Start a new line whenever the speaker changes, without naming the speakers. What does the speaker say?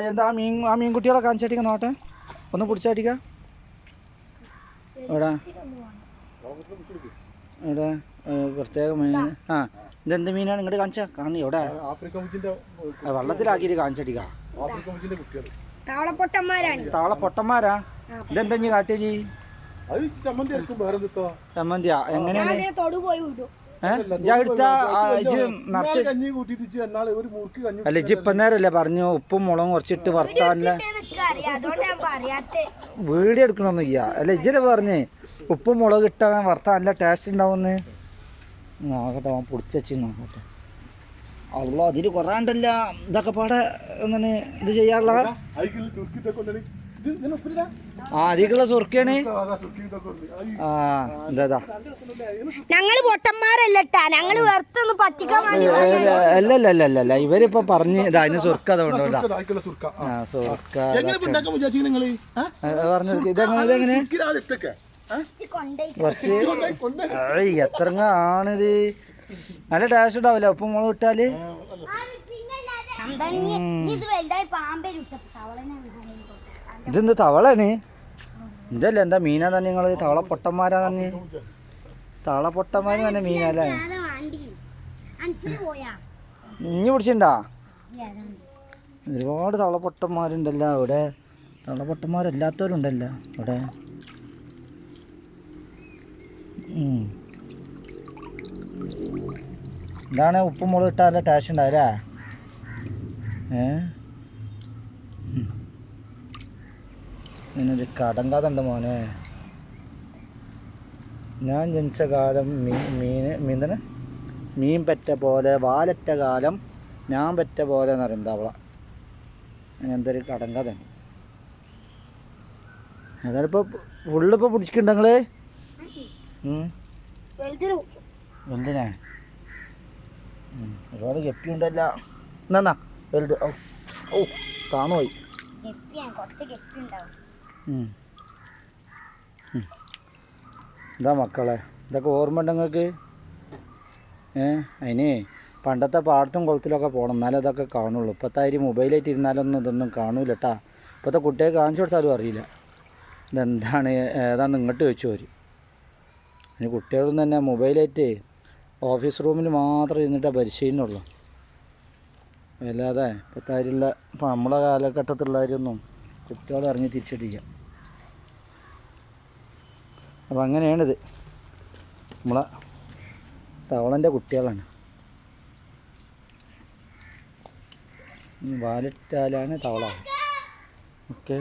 എന്താ ആ മീൻകുട്ടികളെ കാണിച്ചടിക്ക നോട്ടെ, ഒന്ന് പിടിച്ചടിക്ക. എവിടെ ഇവിടെ പ്രത്യേക മീൻ. ആ ഇതെന്ത് മീനാണ് ഇങ്ങോട്ട് കാണിച്ചാ കാണി? എവിടെ വെള്ളത്തിലാക്കിയിട്ട് കാണിച്ചടിക്ക. താവളപ്പൊട്ടന്മാരാ? ഇതെന്താ കാട്ടിയ ചമ്മന്തിയാ? എങ്ങനെയാണ് അല്ല ഇജ്ജ് ഇപ്പം നേരല്ലേ പറഞ്ഞു ഉപ്പും മുളകും കുറച്ചിട്ട് വറുത്താല്ല വീഡിയോ എടുക്കണമെന്ന് ചെയ്യാ? അല്ല ഇജ്ജല്ലേ പറഞ്ഞേ ഉപ്പും മുളക് ഇട്ടാ വറുത്താൻ നല്ല ടേസ്റ്റ് ഉണ്ടാവുമെന്ന്. നോക്കട്ടെ, അവൻ പൊടിച്ചു നോക്കട്ടെ. അല്ലോ അതിൽ കൊറാണ്ടല്ല ഇതൊക്കെ പാടെ എന്താണ് ഇത് ചെയ്യാനുള്ള? അതിക്കുള്ള സുർക്കയാണ്. എന്താ അല്ലല്ല ഇവരിപ്പോ പറഞ്ഞ് അതിന് സുർക്ക അതുകൊണ്ടോ സുർക്ക പറഞ്ഞു. ഇതെങ്ങനെ കുറച്ച് എത്രങ്ങ ആണിത്? നല്ല ടേസ്റ്റ് ഉണ്ടാവില്ല ഉപ്പും മുളക് ഇട്ടാല്? ഇതെന്ത് തവളാണ്? ഇതല്ല എന്താ മീനാ തന്നെ നിങ്ങൾ? തവളപ്പൊട്ടന്മാരാ തന്നെ? തവളപ്പൊട്ടന്മാര് തന്നെ മീനല്ലേ? ഇഞ്ഞി പിടിച്ചിണ്ടാ? ഒരുപാട് തവളപ്പൊട്ടന്മാരുണ്ടല്ലോ ഇവിടെ. തവളപ്പൊട്ടന്മാരല്ലാത്തവരുണ്ടല്ലോ ഇവിടെ. ഇതാണ് ഉപ്പും മുളക് ഇട്ടാൽ നല്ല ടേസ്റ്റ് ഉണ്ടാവില്ലേ? ഇതിനൊരു കടങ്കാത ഉണ്ട് മോനെ. ഞാൻ ജനിച്ച കാലം മീൻ പെറ്റ പോലെ വാലറ്റ കാലം ഞാൻ പെറ്റ പോലെ എന്ന് പറയും തവള. അങ്ങനത്തെ ഒരു കടങ്കാതുണ്ട്. അതാണിപ്പോൾ ഫുള്ളിപ്പോൾ പിടിച്ചിട്ടുണ്ടോ നിങ്ങൾ? വലുതിനെ ഒരുപാട് ഗപ്പിയുണ്ടല്ലോ. എന്നാ വലുത് ഓ താന്നു പോയി. എന്താ മക്കളെ ഇതൊക്കെ ഓർമ്മ ഉണ്ട് നിങ്ങൾക്ക്? അതിന് പണ്ടത്തെ പാടത്തും കുളത്തിലൊക്കെ പോകണം, എന്നാലേ ഇതൊക്കെ കാണുള്ളൂ. ഇപ്പോഴത്തെ മൊബൈലായിട്ട് ഇരുന്നാലൊന്നും ഇതൊന്നും കാണൂല കേട്ടാ. ഇപ്പോഴത്തെ കുട്ടികൾക്ക് കാണിച്ചു കൊടുത്താലും അറിയില്ല ഇതെന്താണ് ഏതാണെന്ന് ഇങ്ങോട്ട് ചോദിച്ചു അവർ. അതിന് കുട്ടികളൊന്നും തന്നെ മൊബൈലായിട്ട് ഓഫീസ് റൂമിൽ മാത്രം ഇരുന്നിട്ടേ പരിശീലനമുള്ളൂ. അല്ലാതെ ഇപ്പോഴത്തെ ഇപ്പം നമ്മളെ കാലഘട്ടത്തിലുള്ളവരൊന്നും കുട്ടികളെ ഇറങ്ങി തിരിച്ചിട്ടില്ല. അപ്പം അങ്ങനെയാണിത്. നമ്മളെ തവളൻ്റെ കുട്ടികളാണ്. വാലിട്ടാലാണ് തവള. ഓക്കെ.